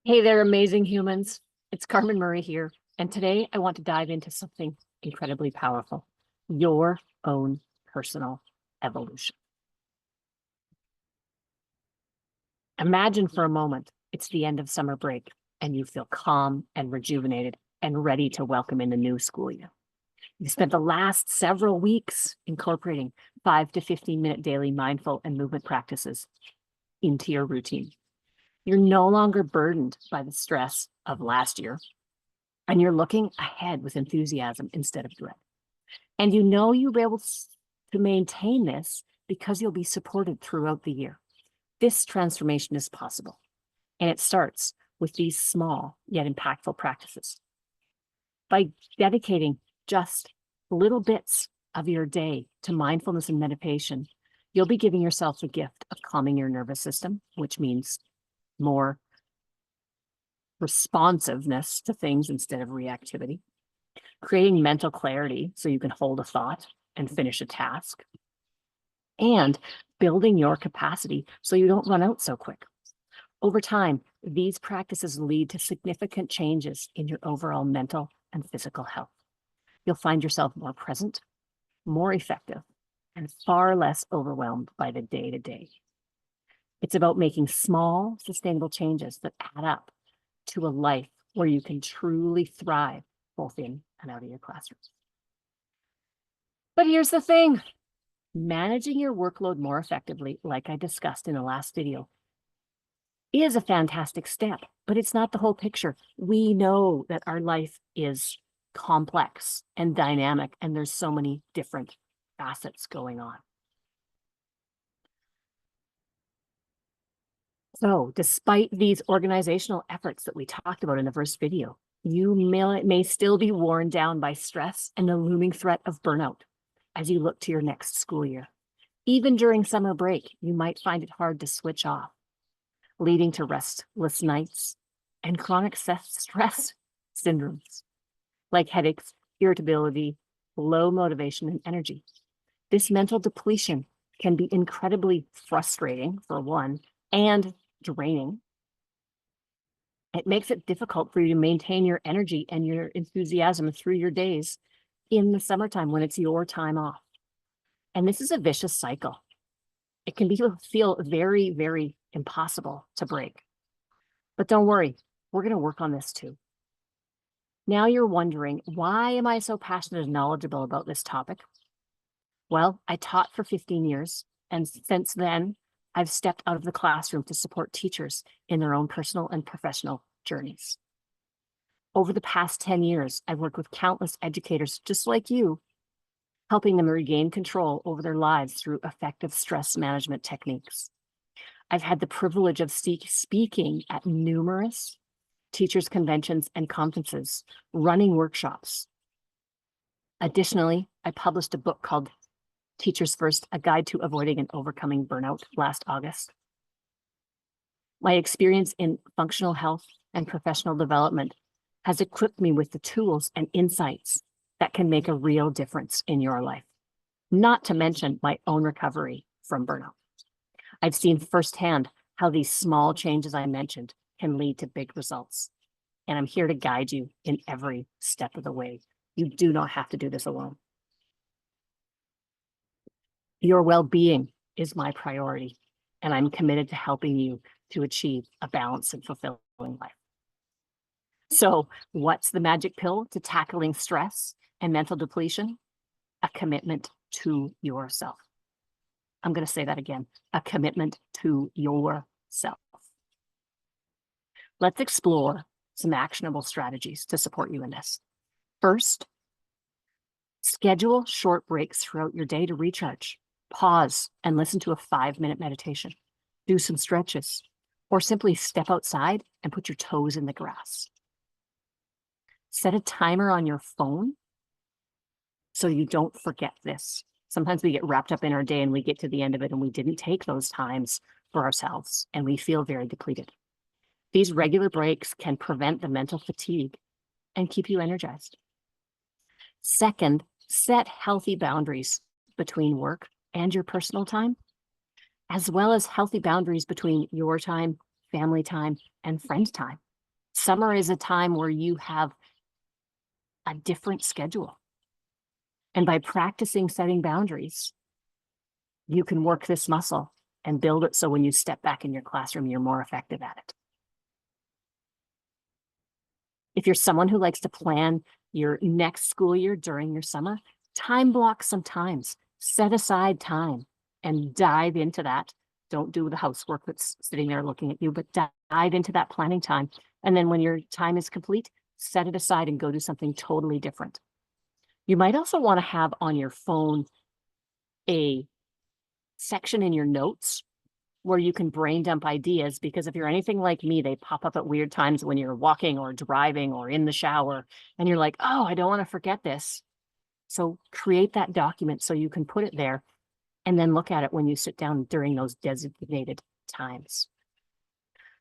Hey there, amazing humans. It's Carman Murray here. And today I want to dive into something incredibly powerful, your own personal evolution. Imagine for a moment it's the end of summer break and you feel calm and rejuvenated and ready to welcome in the new school year. You spent the last several weeks incorporating 5 to 15-minute daily mindful and movement practices into your routine. You're no longer burdened by the stress of last year, and you're looking ahead with enthusiasm instead of dread. And you know you'll be able to maintain this because you'll be supported throughout the year. This transformation is possible, and it starts with these small yet impactful practices. By dedicating just little bits of your day to mindfulness and meditation, you'll be giving yourself the gift of calming your nervous system, which means more responsiveness to things instead of reactivity, creating mental clarity so you can hold a thought and finish a task, and building your capacity so you don't run out so quick. Over time, these practices lead to significant changes in your overall mental and physical health. You'll find yourself more present, more effective, and far less overwhelmed by the day-to-day. It's about making small, sustainable changes that add up to a life where you can truly thrive both in and out of your classrooms. But here's the thing. Managing your workload more effectively, like I discussed in the last video, is a fantastic step, but it's not the whole picture. We know that our life is complex and dynamic, and there's so many different facets going on. So despite these organizational efforts that we talked about in the first video, you may still be worn down by stress and the looming threat of burnout as you look to your next school year. Even during summer break, you might find it hard to switch off, leading to restless nights and chronic stress syndromes like headaches, irritability, low motivation, and energy. This mental depletion can be incredibly frustrating, for one, and draining. It makes it difficult for you to maintain your energy and your enthusiasm through your days in the summertime when it's your time off. And this is a vicious cycle. It can feel very, very impossible to break. But don't worry, we're going to work on this too. Now you're wondering, why am I so passionate and knowledgeable about this topic? Well, I taught for 15 years, and since then, I've stepped out of the classroom to support teachers in their own personal and professional journeys. Over the past 10 years, I've worked with countless educators just like you, helping them regain control over their lives through effective stress management techniques. I've had the privilege of speaking at numerous teachers' conventions and conferences, running workshops. Additionally, I published a book called Teachers First, A Guide to Avoiding and Overcoming Burnout last August. My experience in functional health and professional development has equipped me with the tools and insights that can make a real difference in your life, not to mention my own recovery from burnout. I've seen firsthand how these small changes I mentioned can lead to big results, and I'm here to guide you in every step of the way. You do not have to do this alone. Your well-being is my priority, and I'm committed to helping you to achieve a balanced and fulfilling life. So, what's the magic pill to tackling stress and mental depletion? A commitment to yourself. I'm going to say that again, a commitment to yourself. Let's explore some actionable strategies to support you in this. First, schedule short breaks throughout your day to recharge. Pause and listen to a 5-minute meditation. Do some stretches, or simply step outside and put your toes in the grass. Set a timer on your phone so you don't forget this. Sometimes we get wrapped up in our day and we get to the end of it and we didn't take those times for ourselves and we feel very depleted. These regular breaks can prevent the mental fatigue and keep you energized. Second, set healthy boundaries between work and your personal time, as well as healthy boundaries between your time, family time, and friend time. Summer is a time where you have a different schedule. And by practicing setting boundaries, you can work this muscle and build it so when you step back in your classroom, you're more effective at it. If you're someone who likes to plan your next school year during your summer, time block some times, set aside time and dive into that. Don't do the housework that's sitting there looking at you, but dive into that planning time. And then when your time is complete, set it aside and go do something totally different. You might also want to have on your phone a section in your notes where you can brain dump ideas, because if you're anything like me, they pop up at weird times when you're walking or driving or in the shower, and you're like, oh, I don't want to forget this. So create that document so you can put it there and then look at it when you sit down during those designated times.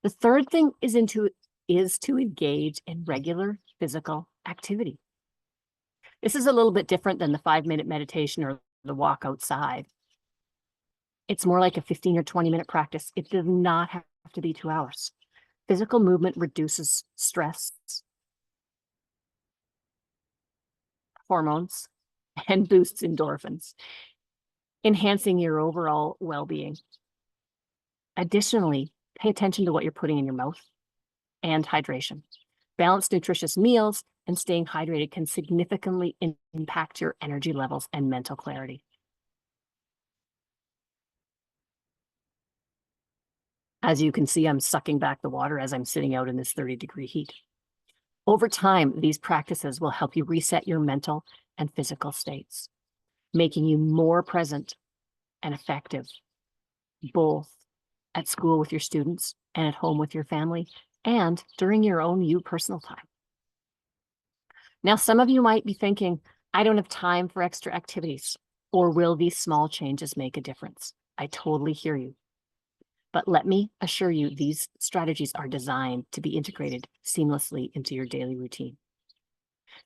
The third thing is to engage in regular physical activity. This is a little bit different than the 5-minute meditation or the walk outside. It's more like a 15 or 20-minute practice. It does not have to be 2 hours. Physical movement reduces stress, hormones, and boosts endorphins, enhancing your overall well-being. Additionally, pay attention to what you're putting in your mouth and hydration. Balanced, nutritious meals and staying hydrated can significantly impact your energy levels and mental clarity. As you can see, I'm sucking back the water as I'm sitting out in this 30-degree heat. Over time, these practices will help you reset your mental and physical states, making you more present and effective, both at school with your students and at home with your family, and during your own personal time. Now, some of you might be thinking, I don't have time for extra activities, or will these small changes make a difference? I totally hear you. But let me assure you, these strategies are designed to be integrated seamlessly into your daily routine.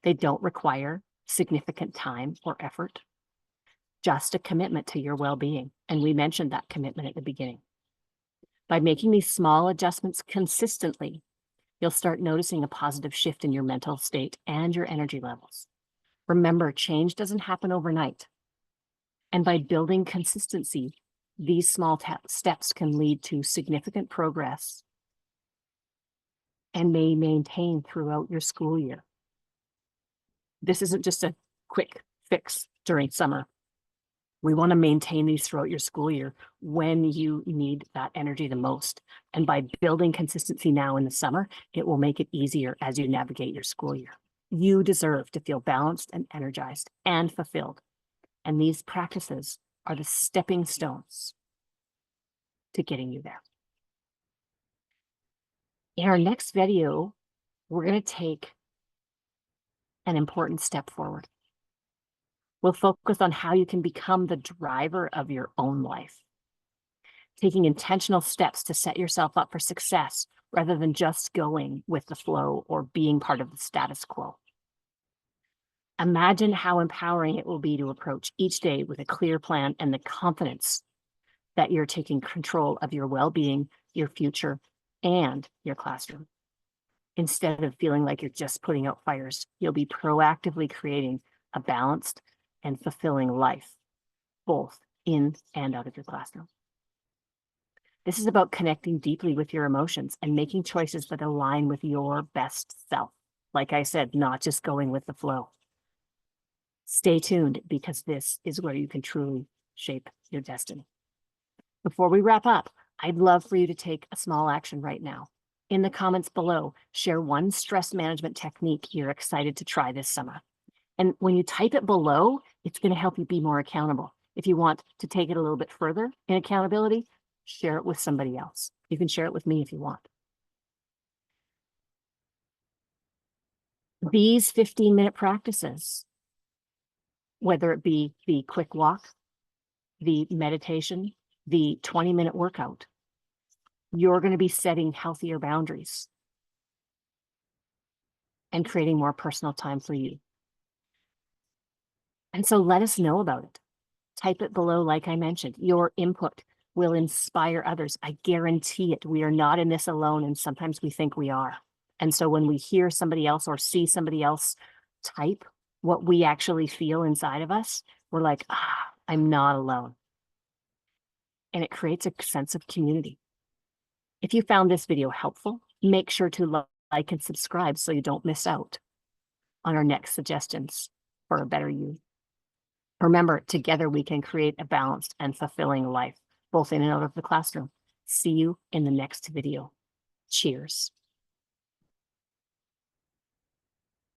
They don't require significant time or effort, just a commitment to your well-being. And we mentioned that commitment at the beginning. By making these small adjustments consistently, you'll start noticing a positive shift in your mental state and your energy levels. Remember, change doesn't happen overnight. And by building consistency, these small steps can lead to significant progress and may maintain throughout your school year. This isn't just a quick fix during summer. We want to maintain these throughout your school year when you need that energy the most. And by building consistency now in the summer, it will make it easier as you navigate your school year. You deserve to feel balanced and energized and fulfilled. And these practices are the stepping stones to getting you there. In our next video, we're going to take an important step forward. We'll focus on how you can become the driver of your own life, taking intentional steps to set yourself up for success rather than just going with the flow or being part of the status quo. Imagine how empowering it will be to approach each day with a clear plan and the confidence that you're taking control of your well-being, your future, and your classroom. Instead of feeling like you're just putting out fires, you'll be proactively creating a balanced and fulfilling life, both in and out of your classroom. This is about connecting deeply with your emotions and making choices that align with your best self. Like I said, not just going with the flow. Stay tuned, because this is where you can truly shape your destiny. Before we wrap up, I'd love for you to take a small action right now. In the comments below, share one stress management technique you're excited to try this summer. And when you type it below, it's going to help you be more accountable. If you want to take it a little bit further in accountability, share it with somebody else. You can share it with me if you want. These 15-minute practices, whether it be the quick walk, the meditation, the 20-minute workout, you're going to be setting healthier boundaries and creating more personal time for you. And so let us know about it. Type it below, like I mentioned. Your input will inspire others. I guarantee it. We are not in this alone, and sometimes we think we are. And so when we hear somebody else or see somebody else type what we actually feel inside of us, we're like, I'm not alone. And it creates a sense of community. If you found this video helpful, make sure to like and subscribe so you don't miss out on our next suggestions for a better you. Remember, together we can create a balanced and fulfilling life, both in and out of the classroom. See you in the next video. Cheers.